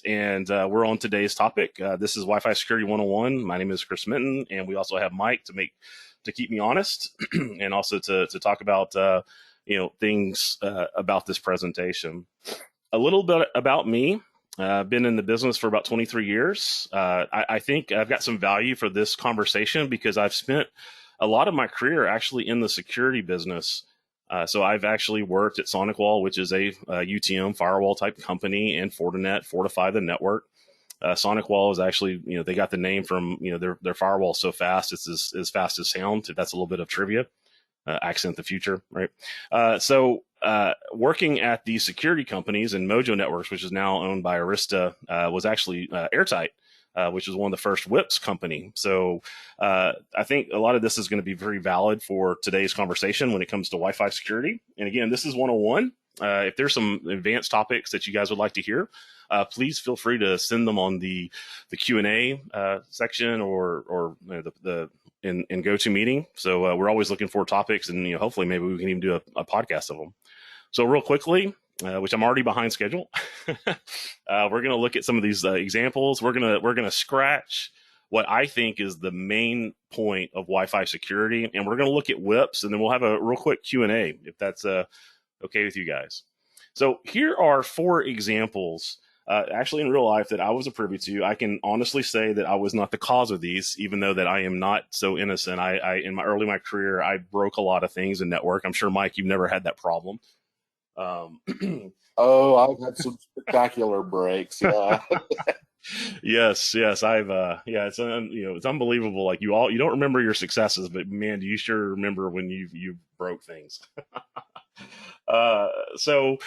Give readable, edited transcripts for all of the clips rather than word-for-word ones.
and we're on today's topic. This is Wi-Fi Security 101. My name is Chris Minton, and we also have Mike to keep me honest, and also to talk about things about this presentation. A little bit about me. I've been in the business for about 23 years. I think I've got some value for this conversation because I've spent a lot of my career actually in the security business. So I've actually worked at SonicWall, which is a UTM firewall type company, and Fortinet, Fortify the network. SonicWall is actually, they got the name from, their firewall so fast, it's as fast as sound. That's a little bit of trivia. Accent the future, right? So working at these security companies, and Mojo Networks, which is now owned by Arista, was actually Airtight, which was one of the first WIPs company. So I think a lot of this is going to be very valid for today's conversation when it comes to Wi-Fi security. And again, this is 101. If there's some advanced topics that you guys would like to hear, please feel free to send them on the Q&A section or in GoToMeeting. So we're always looking for topics, and hopefully maybe we can even do a podcast of them. So real quickly, which I'm already behind schedule, we're going to look at some of these examples. We're gonna scratch what I think is the main point of Wi-Fi security, and we're going to look at WIPs, and then we'll have a real quick Q&A if that's okay with you guys. So here are 4 examples. Actually, in real life, that I was a privy to. I can honestly say that I was not the cause of these, even though that I am not so innocent. I in my career, I broke a lot of things in network. I'm sure, Mike, you've never had that problem. Oh, I've had some spectacular breaks. Yeah. Yes. I've it's unbelievable. Like you don't remember your successes, but man, do you sure remember when you broke things. So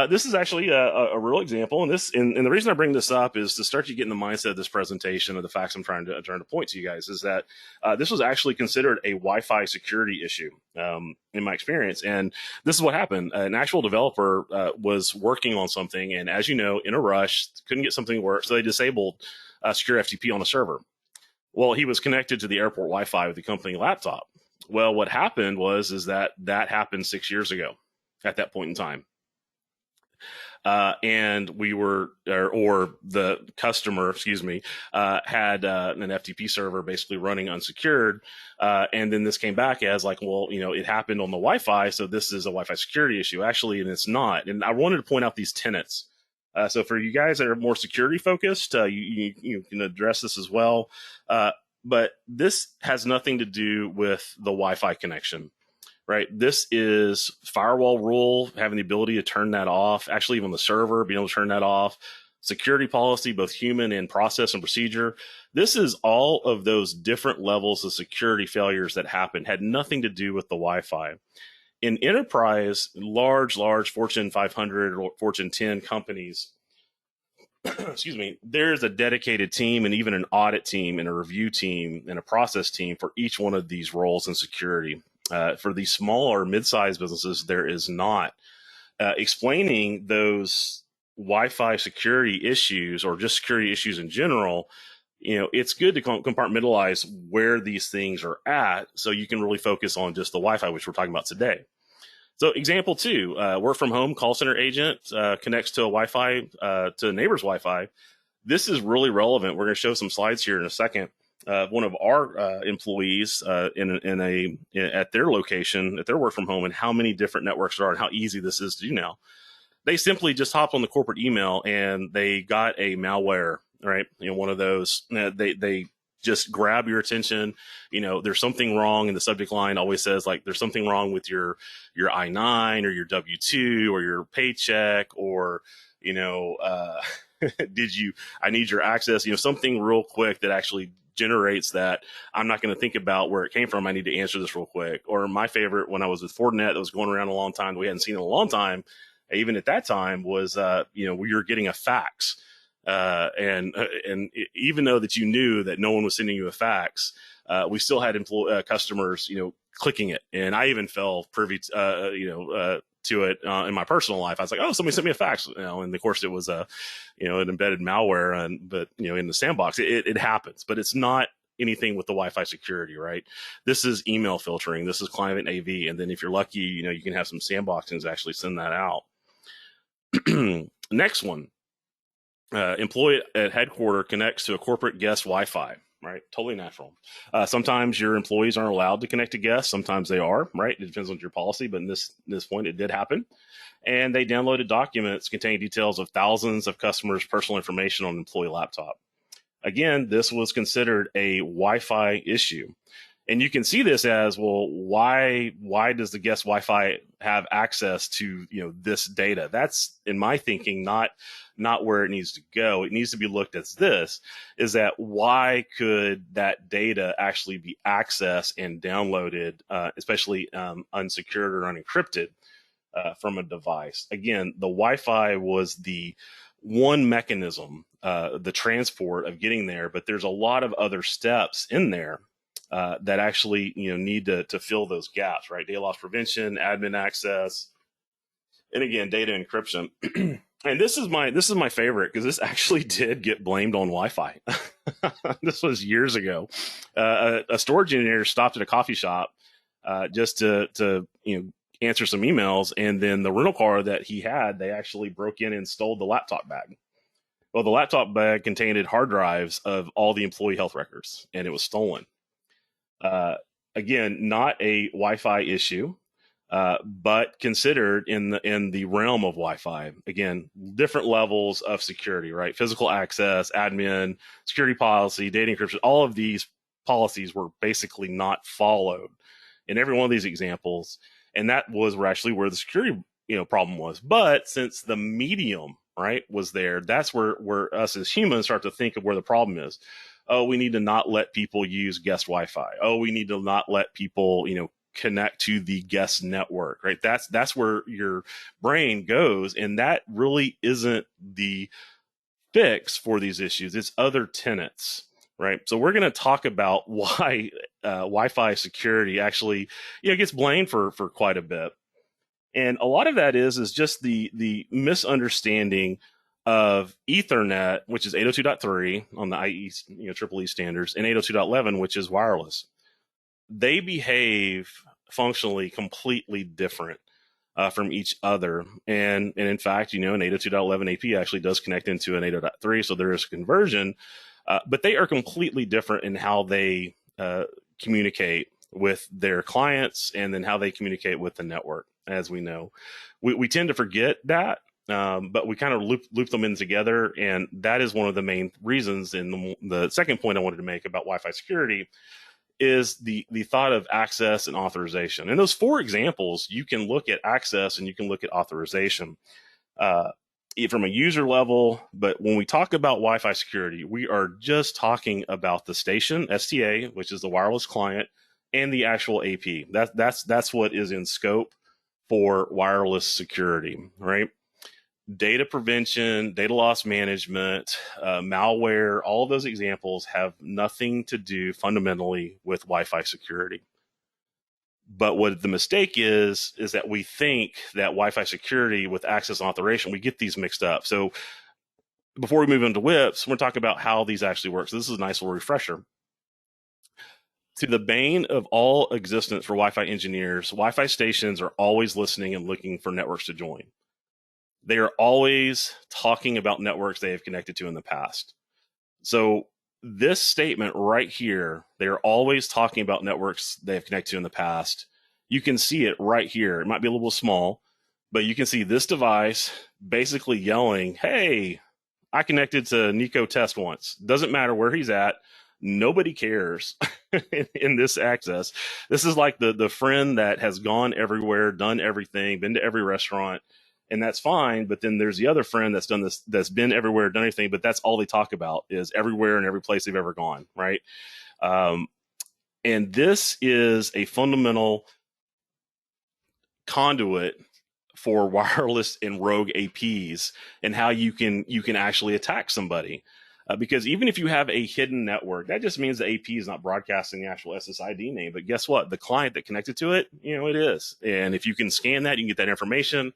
this is actually a real example, and the reason I bring this up is to start you getting the mindset of this presentation of the facts I'm trying to point to you guys is that this was actually considered a Wi-Fi security issue in my experience, and this is what happened. An actual developer was working on something, and as you know, in a rush, couldn't get something to work, so they disabled secure FTP on a server. Well, he was connected to the airport Wi-Fi with the company laptop. Well, what happened was that happened 6 years ago. At that point in time. And we were, or the customer, had an FTP server basically running unsecured. And then this came back as like, well, it happened on the Wi-Fi, so this is a Wi-Fi security issue. Actually, and it's not. And I wanted to point out these tenets. So for you guys that are more security focused, you can address this as well. But this has nothing to do with the Wi-Fi connection. Right. This is firewall rule, having the ability to turn that off, actually even the server being able to turn that off, security policy, both human and process and procedure. This is all of those different levels of security failures that happened, had nothing to do with the Wi-Fi. In enterprise, large Fortune 500 or Fortune 10 companies, there's a dedicated team and even an audit team and a review team and a process team for each one of these roles in security. For these smaller mid-sized businesses, there is not. Explaining those Wi-Fi security issues or just security issues in general, it's good to compartmentalize where these things are at so you can really focus on just the Wi-Fi, which we're talking about today. So example 2, work from home call center agent connects to a Wi-Fi, to a neighbor's Wi-Fi. This is really relevant. We're going to show some slides here in a second. One of our employees at their location, at their work from home, and how many different networks there are and how easy this is to do now. They simply just hopped on the corporate email and they got a malware, right? One of those, they just grab your attention. There's something wrong, and the subject line always says like, there's something wrong with your I-9 or your W-2 or your paycheck, or, I need your access, something real quick that actually generates that I'm not going to think about where it came from. I need to answer this real quick. Or my favorite, when I was with Fortinet, that was going around a long time that we hadn't seen in a long time, even at that time, was we were getting a fax, and even though that you knew that no one was sending you a fax, we still had customers clicking it, and I even fell privy to it in my personal life. I was like, oh, somebody sent me a fax, and of course it was an embedded malware, but in the sandbox, it happens, but it's not anything with the Wi-Fi security, right? This is email filtering. This is client AV. And then if you're lucky, you can have some sandboxing to actually send that out. Next one. employee at headquarters connects to a corporate guest Wi-Fi, right? Totally natural. Sometimes your employees aren't allowed to connect to guests. Sometimes they are, right? It depends on your policy, but in this point, it did happen. And they downloaded documents containing details of thousands of customers' personal information on an employee laptop. Again, this was considered a Wi-Fi issue. And you can see this as, well, why does the guest Wi-Fi have access to, this data? That's, in my thinking, not where it needs to go. It needs to be looked at this, is that why could that data actually be accessed and downloaded, especially unsecured or unencrypted from a device? Again, the Wi-Fi was the one mechanism, the transport of getting there, but there's a lot of other steps in there that actually need to fill those gaps, right? Data loss prevention, admin access, and again, data encryption. And this is my favorite, because this actually did get blamed on Wi-Fi. This was years ago. A storage engineer stopped at a coffee shop just to answer some emails, and then the rental car that he had, they actually broke in and stole the laptop bag. Well, the laptop bag contained hard drives of all the employee health records, and it was stolen. Again, not a Wi-Fi issue, but considered in the realm of Wi-Fi. Again, different levels of security, right? Physical access, admin, security policy, data encryption. All of these policies were basically not followed in every one of these examples, and that was actually where the security problem was. But since the medium, right, was there, that's where us as humans start to think of where the problem is. Oh, we need to not let people use guest Wi-Fi. Oh, we need to not let people, connect to the guest network, right? That's where your brain goes. And that really isn't the fix for these issues. It's other tenets, right? So we're going to talk about why Wi-Fi security actually, gets blamed for quite a bit. And a lot of that is just the misunderstanding of Ethernet, which is 802.3 on the IEEE standards, and 802.11, which is wireless. They behave functionally completely different from each other. And in fact, an 802.11 AP actually does connect into an 802.3, so there is conversion, but they are completely different in how they communicate with their clients, and then how they communicate with the network. As we know, we tend to forget that, but we kind of loop them in together, and that is one of the main reasons. And the second point I wanted to make about Wi-Fi security is the thought of access and authorization. And those four examples, you can look at access and you can look at authorization from a user level. But when we talk about Wi-Fi security, we are just talking about the station, STA, which is the wireless client, and the actual AP. That's what is in scope for wireless security, right? Data prevention, data loss management, malware, all of those examples have nothing to do fundamentally with Wi-Fi security. But what the mistake is that we think that Wi-Fi security with access and authorization, we get these mixed up. So before we move into WIPs, we're going to talk about how these actually work. So this is a nice little refresher. To the bane of all existence for Wi-Fi engineers, Wi-Fi stations are always listening and looking for networks to join. They are always talking about networks they have connected to in the past. So this statement right here, they are always talking about networks they have connected to in the past. You can see it right here. It might be a little small, but you can see this device basically yelling, hey, I connected to Nico Test once. Doesn't matter where he's at. Nobody cares in this access. This is like the friend that has gone everywhere, done everything, been to every restaurant, and that's fine. But then there's the other friend that's done this, that's been everywhere, done everything, but that's all they talk about is everywhere and every place they've ever gone, right? And this is a fundamental conduit for wireless and rogue APs and how you can actually attack somebody. Because even if you have a hidden network, that just means the AP is not broadcasting the actual SSID name. But guess what? The client that connected to it, it is. And if you can scan that, you can get that information.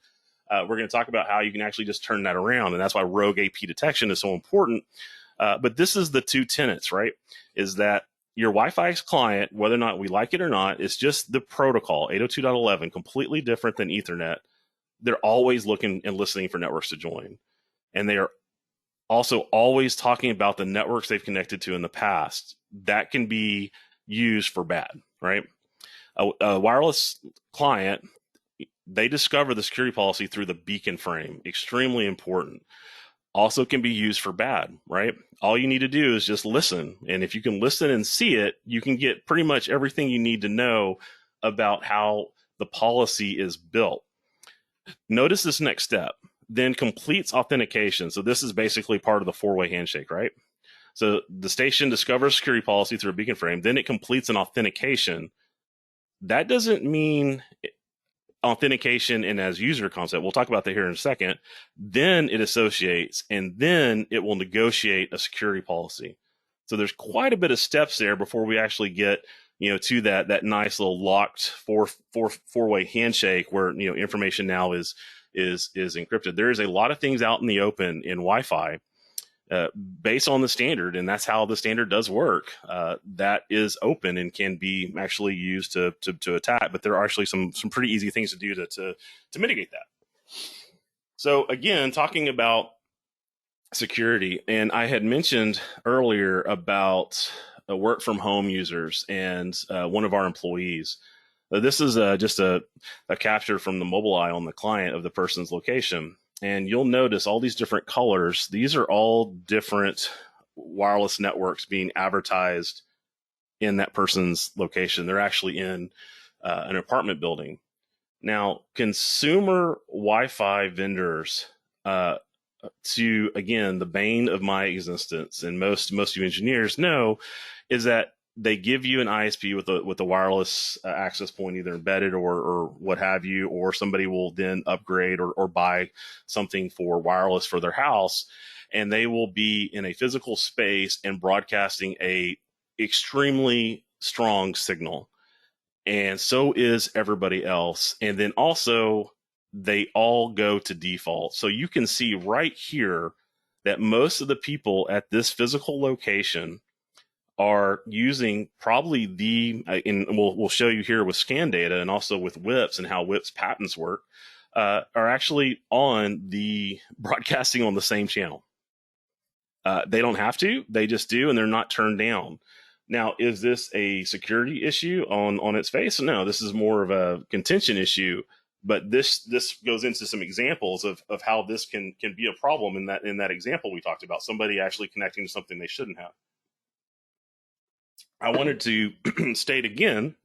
We're going to talk about how you can actually just turn that around. And that's why rogue AP detection is so important. But this is the two tenets, right? Is that your Wi-Fi client, whether or not we like it or not, is just the protocol, 802.11, completely different than Ethernet. They're always looking and listening for networks to join. And they are Also, always talking about the networks they've connected to in the past. That can be used for bad, right? A wireless client, they discover the security policy through the beacon frame. Extremely important. Also can be used for bad, right? All you need to do is just listen. And if you can listen and see it, you can get pretty much everything you need to know about how the policy is built. Notice this next step, then completes authentication. So this is basically part of the four-way handshake, right? So the station discovers security policy through a beacon frame, then it completes an authentication. That doesn't mean authentication and as user concept. We'll talk about that here in a second. Then it associates, and then it will negotiate a security policy. So there's quite a bit of steps there before we actually get, to that nice little locked four-way handshake where, information now is encrypted. There is a lot of things out in the open in Wi-Fi based on the standard, and that's how the standard does work. That is open and can be actually used to attack, but there are actually some pretty easy things to do to mitigate that. So again, talking about security, and I had mentioned earlier about work from home users and one of our employees. This is just a capture from the mobile eye on the client of the person's location. And you'll notice all these different colors. These are all different wireless networks being advertised in that person's location. They're actually in an apartment building. Now, consumer Wi-Fi vendors, to, again, the bane of my existence, and most of you engineers know, is that they give you an ISP with a wireless access point, either embedded or what have you, or somebody will then upgrade or buy something for wireless for their house, and they will be in a physical space and broadcasting a extremely strong signal. And so is everybody else. And then also they all go to default. So you can see right here that most of the people at this physical location are using probably and we'll show you here with scan data and also with WIPs and how WIPs patents work, are actually on the broadcasting on the same channel. They don't have to, they just do, and they're not turned down. Now, is this a security issue on its face? No, this is more of a contention issue, but this goes into some examples of how this can be a problem in that example we talked about, somebody actually connecting to something they shouldn't have. I wanted to state again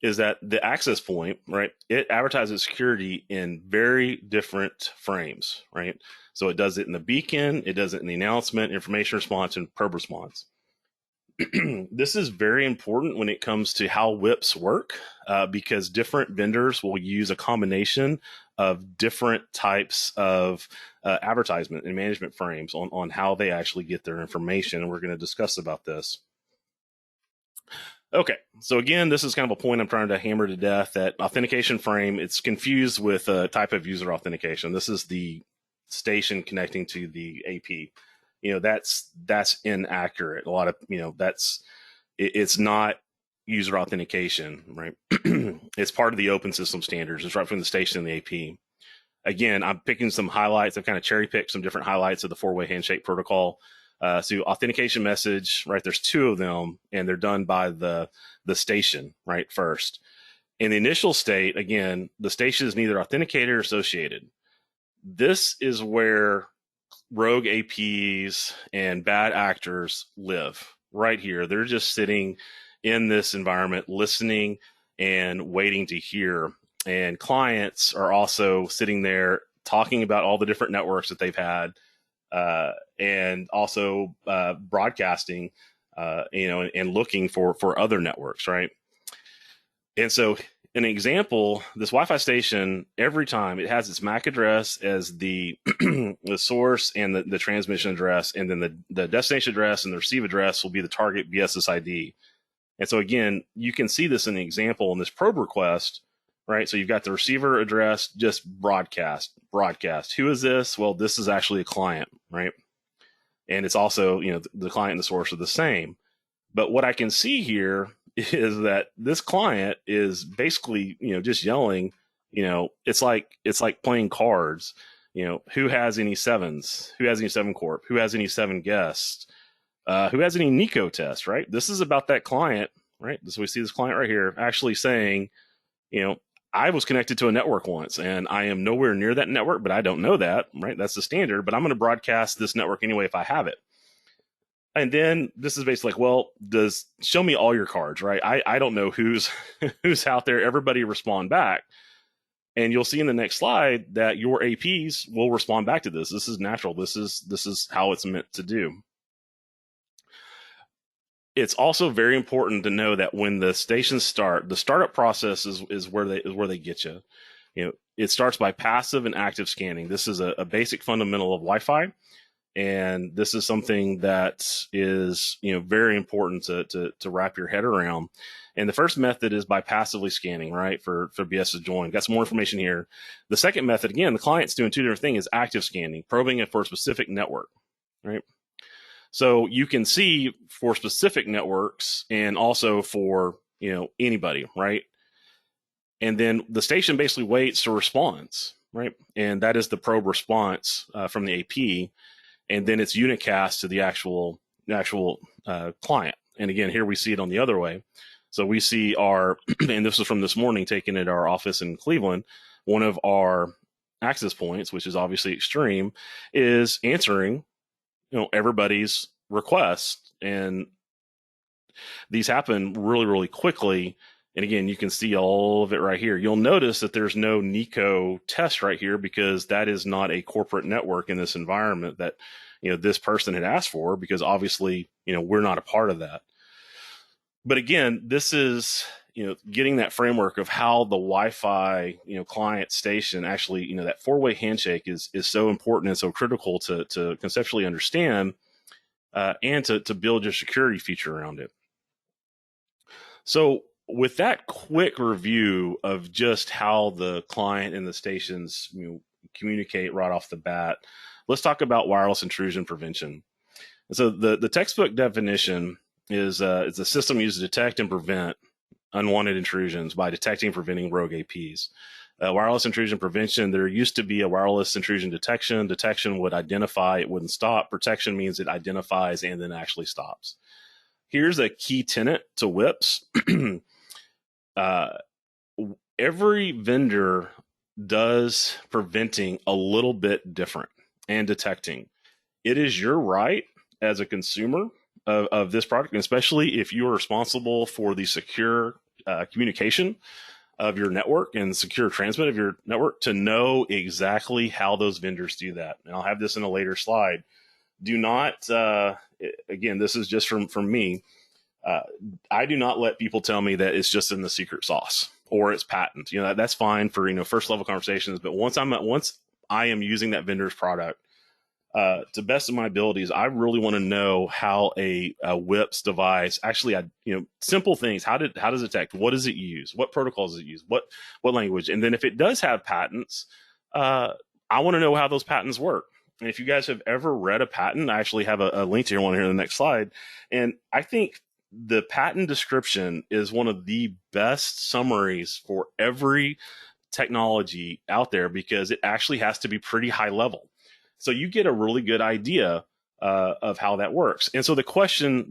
is that the access point, right, it advertises security in very different frames, right? So it does it in the beacon, it does it in the announcement, information response, and probe response. This is very important when it comes to how WIPs work, because different vendors will use a combination of different types of advertisement and management frames on how they actually get their information. And we're going to discuss about this. Okay, so again, this is kind of a point I'm trying to hammer to death, that authentication frame, it's confused with a type of user authentication. This is the station connecting to the AP. That's inaccurate. A lot of, it's not user authentication, right? It's part of the open system standards. It's right from the station and the AP. Again, I'm picking some highlights. I've kind of cherry picked some different highlights of the four-way handshake protocol. So authentication message, right? There's two of them, and they're done by the station, right? First, in the initial state, again, the station is neither authenticated or associated. This is where rogue APs and bad actors live, right here. They're just sitting in this environment, listening and waiting to hear. And clients are also sitting there talking about all the different networks that they've had. And also broadcasting, and looking for other networks, right? And so, an example, this Wi-Fi station, every time it has its MAC address as the the source and the transmission address, and then the destination address and the receive address will be the target BSSID. And so again, you can see this in the example in this probe request, right? So you've got the receiver address, just broadcast. Who is this? Well, this is actually a client, right? And it's also, the client and the source are the same. But what I can see here is that this client is basically, just yelling, it's like playing cards. who has any sevens, who has any 7-corp, who has any 7 guests, who has any Nico tests, right? This is about that client, right? So we see this client right here actually saying, I was connected to a network once and I am nowhere near that network, but I don't know that, right? That's the standard, but I'm going to broadcast this network anyway if I have it. And then this is basically like, well, show me all your cards, right? I don't know who's out there. Everybody respond back. And you'll see in the next slide that your APs will respond back to this. This is natural. This is how it's meant to do. It's also very important to know that when the stations start, the startup process is where they get you. It starts by passive and active scanning. This is a basic fundamental of Wi-Fi, and this is something that is very important to wrap your head around. And the first method is by passively scanning, right, for BS to join. Got some more information here. The second method, again, the client's doing two different things, is active scanning, probing it for a specific network, right? So you can see for specific networks and also for anybody, right? And then the station basically waits to response, right? And that is the probe response from the AP, and then it's unicast to the actual client. And again, here we see it on the other way. So we see our, and this is from this morning, taken at our office in Cleveland, one of our access points, which is obviously extreme, is answering everybody's request, and these happen really, really quickly. And again, you can see all of it right here. You'll notice that there's no Nico test right here because that is not a corporate network in this environment that this person had asked for, because obviously we're not a part of that. But again, this is getting that framework of how the Wi-Fi client station actually that four-way handshake is so important and so critical to conceptually understand and to build your security feature around it. So with that quick review of just how the client and the stations communicate right off the bat, let's talk about wireless intrusion prevention. And so the textbook definition is it's a system used to detect and prevent unwanted intrusions by detecting and preventing rogue APs. Wireless intrusion prevention, there used to be a wireless intrusion detection. Detection would identify, it wouldn't stop. Protection means it identifies and then actually stops. Here's a key tenet to WIPs. Every vendor does preventing a little bit different and detecting. It is your right as a consumer of this product, and especially if you are responsible for the secure communication of your network and secure transmit of your network, to know exactly how those vendors do that. And I'll have this in a later slide. Do not, again, this is just from me. I do not let people tell me that it's just in the secret sauce or it's patent. That's fine for first level conversations. But once I am using that vendor's product, to best of my abilities, I really want to know how a WIPS device actually, simple things. How does it detect? What does it use? What protocols does it use? What language? And then if it does have patents, I want to know how those patents work. And if you guys have ever read a patent, I actually have a link to one here in the next slide. And I think the patent description is one of the best summaries for every technology out there, because it actually has to be pretty high level. So you get a really good idea of how that works. And so the questions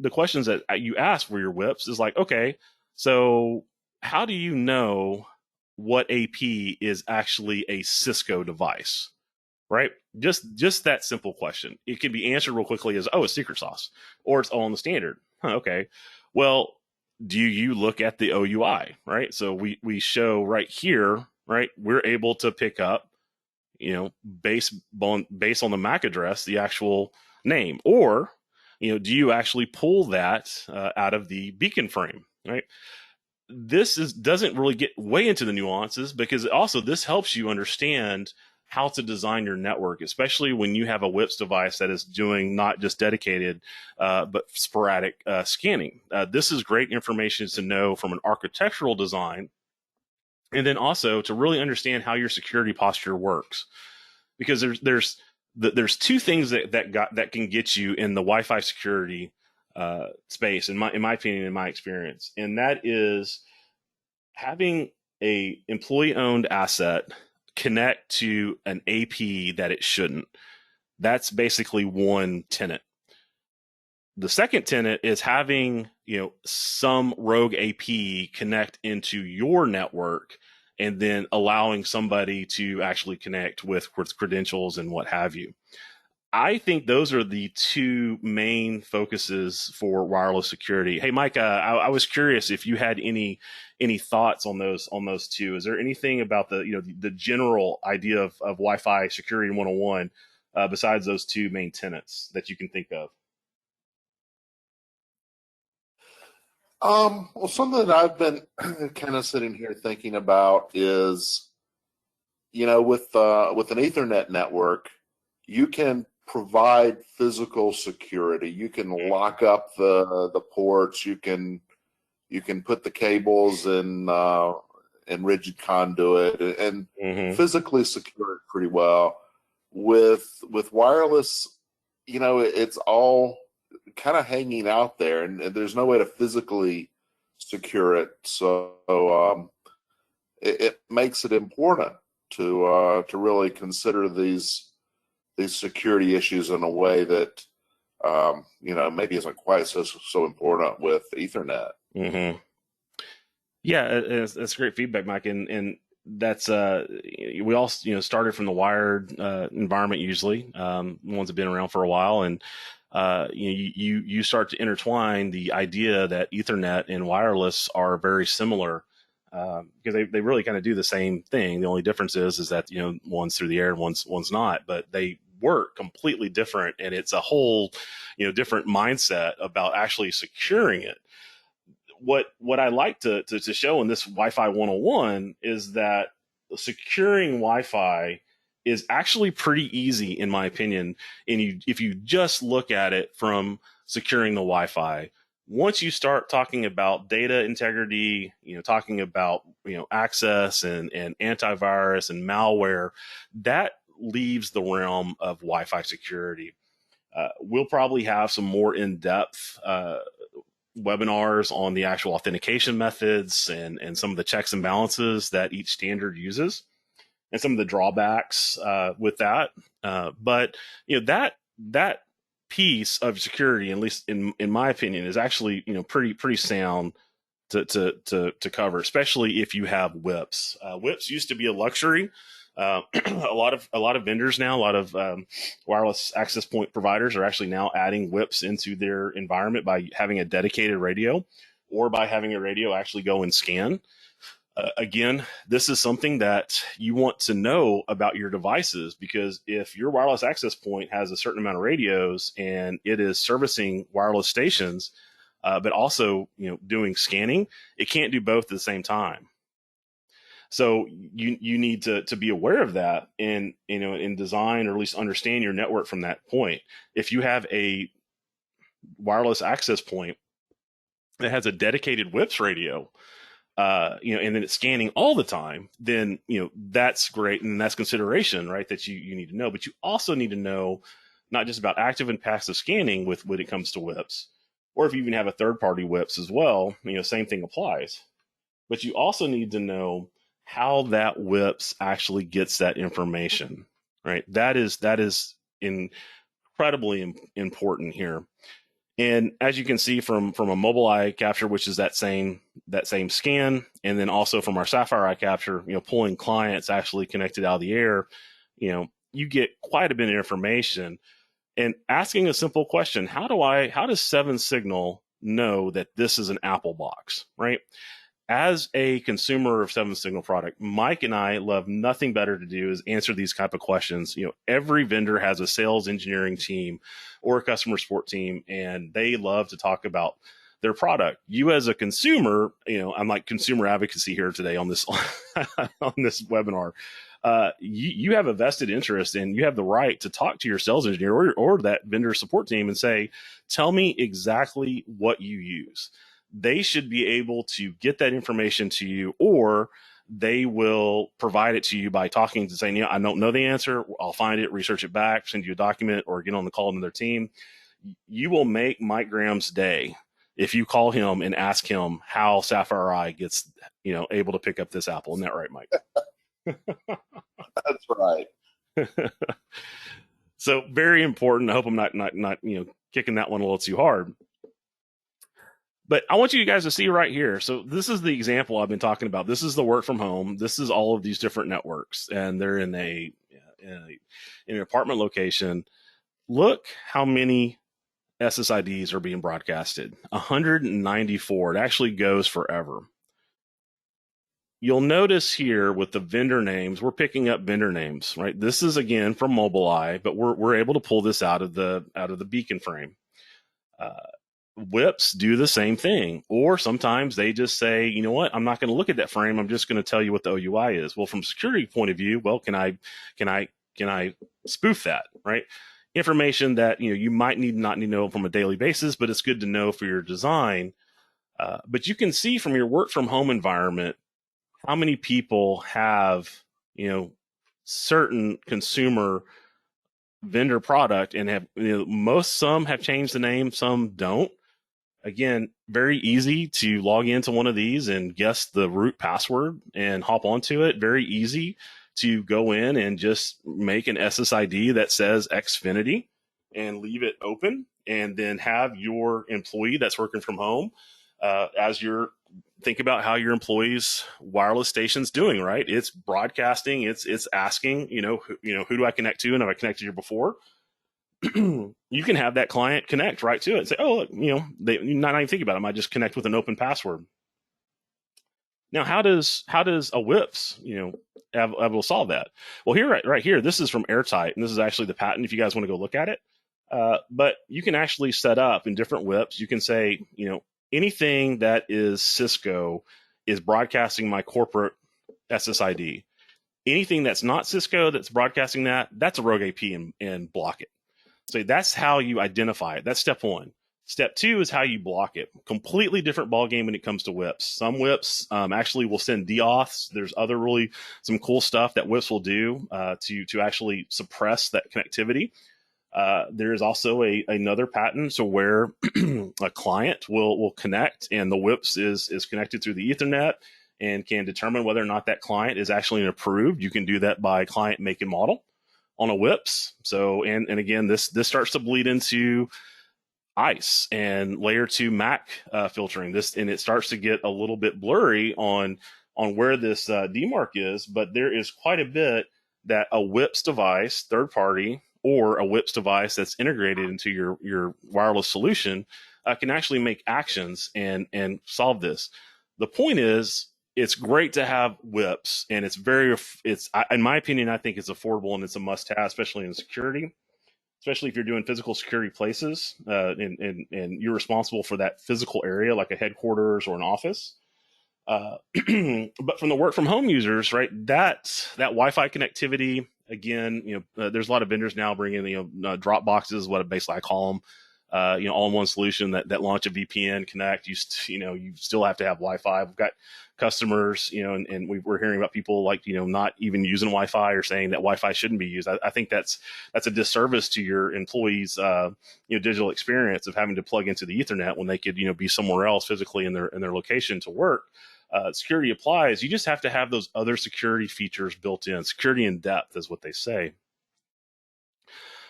that you ask for your WIPs is like, okay, so how do you know what AP is actually a Cisco device, right? Just that simple question. It can be answered real quickly as, oh, it's secret sauce, or it's all on the standard. Okay, well, do you look at the OUI, right? So we show right here, right? We're able to pick up based on the MAC address, the actual name, or do you actually pull that out of the beacon frame, right? This doesn't really get way into the nuances, because also this helps you understand how to design your network, especially when you have a WIPS device that is doing not just dedicated but sporadic scanning. This is great information to know from an architectural design, and then also to really understand how your security posture works, because there's two things that can get you in the Wi-Fi security space, in my opinion, in my experience, and that is having a employee-owned asset connect to an AP that it shouldn't. That's basically one tenant. The second tenant is having, some rogue AP connect into your network and then allowing somebody to actually connect with credentials and what have you. I think those are the two main focuses for wireless security. Hey, Mike, I was curious if you had any thoughts on those two. Is there anything about the general idea of Wi-Fi security 101 besides those two main tenets that you can think of? Well, something that I've been kind of sitting here thinking about is, with an Ethernet network, you can provide physical security. You can lock up the ports. You can put the cables in rigid conduit and physically secure it pretty well. With wireless, it's all kind of hanging out there, and there's no way to physically secure it. So it makes it important to really consider these security issues in a way that maybe isn't quite so important with Ethernet. Mm-hmm. Yeah, that's great feedback, Mike, and that's we all started from the wired environment usually, ones that have been around for a while, and you start to intertwine the idea that Ethernet and wireless are very similar because they really kind of do the same thing. The only difference is that one's through the air and one's not, but they work completely different, and it's a whole different mindset about actually securing it. What I like to show in this Wi-Fi 101 is that securing Wi-Fi is actually pretty easy, in my opinion. And if you just look at it from securing the Wi-Fi, once you start talking about data integrity, talking about access and antivirus and malware, that leaves the realm of Wi-Fi security. We'll probably have some more in-depth webinars on the actual authentication methods and some of the checks and balances that each standard uses and some of the drawbacks with that. But that piece of security, at least in my opinion, is actually pretty sound to cover, especially if you have WIPs. WIPs used to be a luxury. A lot of vendors now, a lot of wireless access point providers are actually now adding WIPs into their environment by having a dedicated radio or by having a radio actually go and scan. Again, this is something that you want to know about your devices, because if your wireless access point has a certain amount of radios and it is servicing wireless stations, but also doing scanning, it can't do both at the same time. So you need to be aware of that and in design, or at least understand your network from that point. If you have a wireless access point that has a dedicated WIPS radio, and then it's scanning all the time, then that's great, and that's consideration, right? That you need to know. But you also need to know not just about active and passive scanning when it comes to WIPS, or if you even have a third-party WIPS as well, same thing applies. But you also need to know how that WIPS actually gets that information, right? That is incredibly important here. And as you can see from a mobile eye capture, which is that same scan, and then also from our Sapphire eye capture, pulling clients actually connected out of the air, you get quite a bit of information. And asking a simple question: how does 7Signal know that this is an Apple box, right? As a consumer of 7Signal product, Mike and I love nothing better to do is answer these type of questions. Every vendor has a sales engineering team or a customer support team, and they love to talk about their product. You as a consumer, I'm like consumer advocacy here today on this on this webinar. You have a vested interest, and you have the right to talk to your sales engineer or that vendor support team and say, tell me exactly what you use. They should be able to get that information to you, or they will provide it to you by talking to saying, I don't know the answer. I'll find it, research it back, send you a document, or get on the call to their team. You will make Mike Graham's day if you call him and ask him how Sapphire Eye gets, able to pick up this Apple. Isn't that right, Mike? That's right. So very important. I hope I'm not kicking that one a little too hard. But I want you guys to see right here. So this is the example I've been talking about. This is the work from home. This is all of these different networks, and they're in an apartment location. Look how many SSIDs are being broadcasted. 194. It actually goes forever. You'll notice here with the vendor names, we're picking up vendor names, right? This is again from Mobileye, but we're able to pull this out of the beacon frame. WIPs do the same thing, or sometimes they just say, you know what, I'm not going to look at that frame. I'm just going to tell you what the OUI is. Well, from a security point of view, well, can I spoof that, right? Information that you might not need to know from a daily basis, but it's good to know for your design. But you can see from your work from home environment how many people have certain consumer vendor product and have some have changed the name, some don't. Again, very easy to log into one of these and guess the root password and hop onto it. Very easy to go in and just make an SSID that says Xfinity and leave it open, and then have your employee that's working from home as your think about how your employees' wireless station's doing, right? It's broadcasting, it's asking, who do I connect to, and have I connected here before? You can have that client connect right to it and say, oh, look, they not even think about it. I might just connect with an open password. Now, how does a WIPS, will solve that? Well, here, right here, this is from Airtight, and this is actually the patent if you guys want to go look at it. But you can actually set up in different WIPs. You can say, anything that is Cisco is broadcasting my corporate SSID. Anything that's not Cisco that's broadcasting that's a rogue AP, and block it. So that's how you identify it. That's step one. Step two is how you block it. Completely different ballgame when it comes to WIPs. Some WIPs actually will send deauths. There's other really some cool stuff that WIPs will do to actually suppress that connectivity. There is also another patent, so where a client will connect, and the WIPs is connected through the Ethernet and can determine whether or not that client is actually approved. You can do that by client make and model on a WIPs. So, and again, this starts to bleed into ICE and layer 2 MAC filtering. And it starts to get a little bit blurry on where this demarc is, but there is quite a bit that a WIPs device, third party, or a WIPs device that's integrated into your wireless solution can actually make actions and solve this. The point is, it's great to have WIPs, and it's in my opinion, I think it's affordable and it's a must-have, especially in security, especially if you're doing physical security places and you're responsible for that physical area, like a headquarters or an office. But from the work from home users, right, that Wi-Fi connectivity, again, there's a lot of vendors now bringing drop boxes, what basically I call them. All-in-one solution that launch a VPN connect. You still have to have Wi-Fi. We've got customers, and we're hearing about people like, not even using Wi-Fi or saying that Wi-Fi shouldn't be used. I think that's a disservice to your employees, digital experience of having to plug into the Ethernet when they could, be somewhere else physically in their location to work. Security applies. You just have to have those other security features built in. Security in depth is what they say.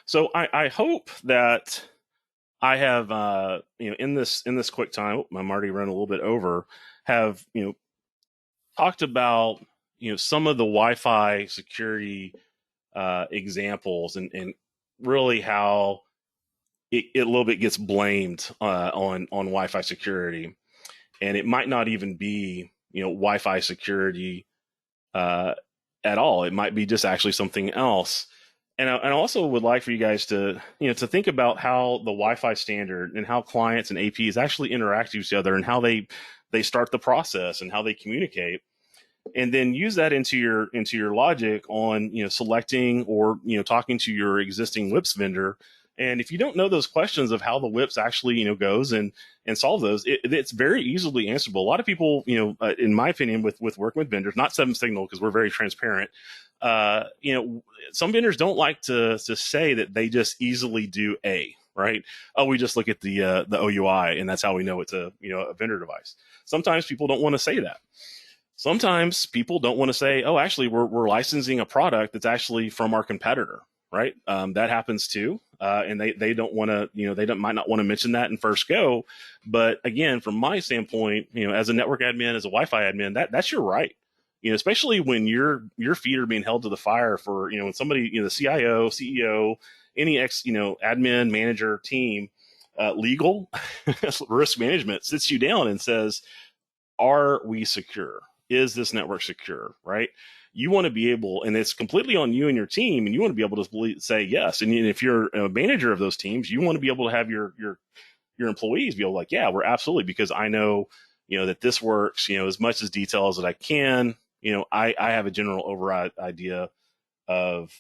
So I hope that I have, in this quick time, I'm already running a little bit over, have, talked about, some of the Wi-Fi security examples and really how it a little bit gets blamed on Wi-Fi security. And it might not even be, Wi-Fi security at all. It might be just actually something else. And I also would like for you guys to, to think about how the Wi-Fi standard and how clients and APs actually interact with each other and how they start the process and how they communicate, and then use that into your logic on, selecting or, talking to your existing WIPs vendor. And if you don't know those questions of how the WIPs actually, goes and solve those, it's very easily answerable. A lot of people, in my opinion, with working with vendors, not Seven Signal, because we're very transparent, some vendors don't like to say that they just easily do A, right? Oh, we just look at the OUI and that's how we know it's a vendor device. Sometimes people don't want to say that. sometimes people don't want to say, oh, actually, we're licensing a product that's actually from our competitor, right? That happens too. And they don't want to, might not want to mention that in first go. But again, from my standpoint, as a network admin, as a Wi-Fi admin, that's your right. Especially when your feet are being held to the fire for, when somebody, the CIO, CEO, any admin, manager, team, legal, risk management sits you down and says, are we secure? Is this network secure, right? You want to be able, and it's completely on you and your team, and you want to be able to say yes. And if you're a manager of those teams, you want to be able to have your employees be able to like, yeah, we're absolutely, because I know, that this works, as much as detail as that I can. I have a general override idea of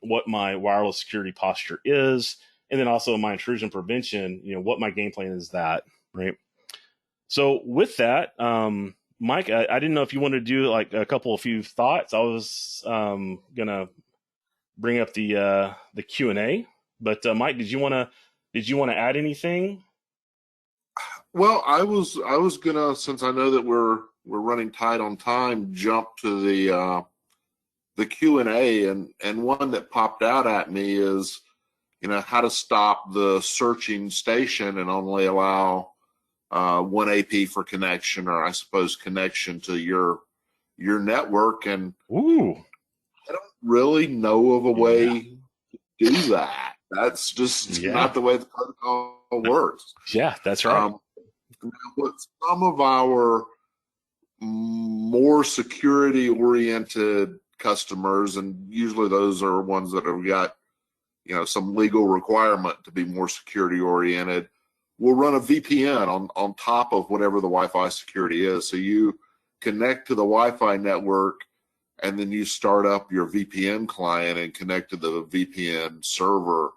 what my wireless security posture is, and then also my intrusion prevention, what my game plan is, that, right? So with that, Mike, I didn't know if you wanted to do like a few thoughts. I was gonna bring up the Q&A, but Mike, did you want to add anything? Well, I was gonna, since I know that we're running tight on time, jump to the Q&A, and one that popped out at me is, how to stop the searching station and only allow one AP for connection, or I suppose connection to your network. And ooh, I don't really know of a way to do that. That's just not the way the protocol works. Yeah, that's right. With some of our more security oriented customers, and usually those are ones that have got some legal requirement to be more security oriented, we'll run a VPN on top of whatever the Wi-Fi security is. So you connect to the Wi-Fi network, and then you start up your VPN client and connect to the VPN server,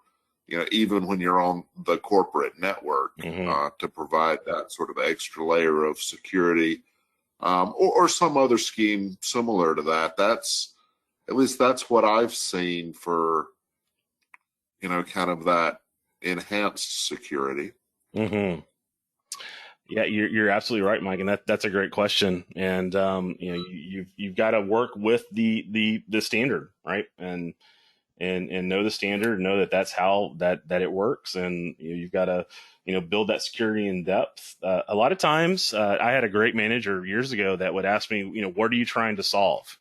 even when you're on the corporate network, to provide that sort of extra layer of security, or some other scheme similar to that. At least that's what I've seen for, kind of that enhanced security. Yeah, you're absolutely right, Mike, and that's a great question. And you've got to work with the standard, right? And know the standard, know that's how that it works, and you've got to build that security in depth. A lot of times, I had a great manager years ago that would ask me, what are you trying to solve?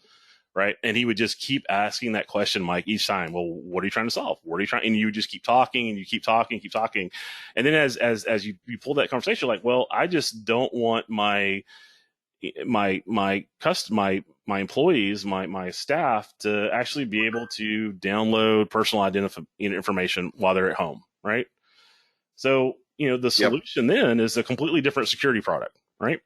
Right. And he would just keep asking that question, Mike, each time. Well, what are you trying to solve? What are you trying? And you would just keep talking, and you keep talking, keep talking. And then as you pull that conversation, like, well, I just don't want my employees, my staff to actually be able to download personal information while they're at home. Right. So, the solution then is a completely different security product. Right.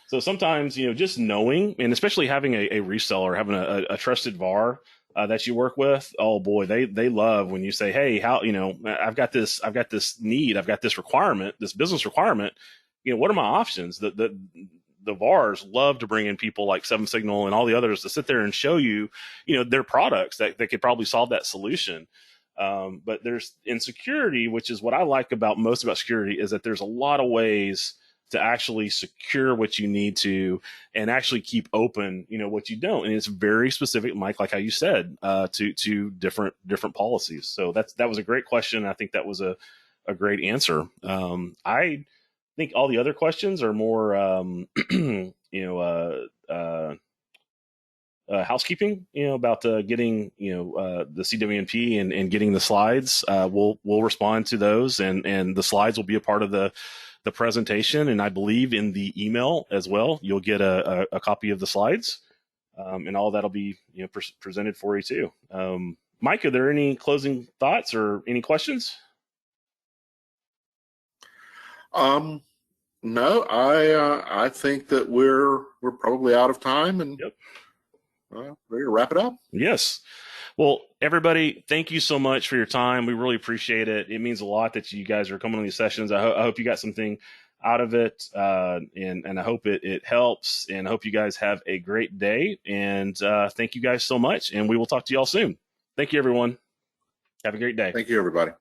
So sometimes, just knowing, and especially having a reseller, having a trusted VAR that you work with, oh boy, they love when you say, hey, how, I've got this need, I've got this requirement, this business requirement, what are my options? The VARs love to bring in people like Seven Signal and all the others to sit there and show you, their products that could probably solve that solution. But there's in security, which is what I like most about security, is that there's a lot of ways to actually secure what you need to, and actually keep open, what you don't. And it's very specific, Mike, like how you said, to different policies. So that was a great question. I think that was a great answer. I think all the other questions are more, housekeeping, about getting, the CWNP and getting the slides. We'll respond to those, and the slides will be a part of the presentation, and I believe in the email as well, you'll get a copy of the slides, and all that'll be presented for you too. Mike, are there any closing thoughts or any questions? No, I think that we're probably out of time, and ready to wrap it up. Yes. Well, everybody, thank you so much for your time. We really appreciate it. It means a lot that you guys are coming on these sessions. I hope you got something out of it, and I hope it helps, and I hope you guys have a great day. And thank you guys so much, and we will talk to you all soon. Thank you, everyone. Have a great day. Thank you, everybody.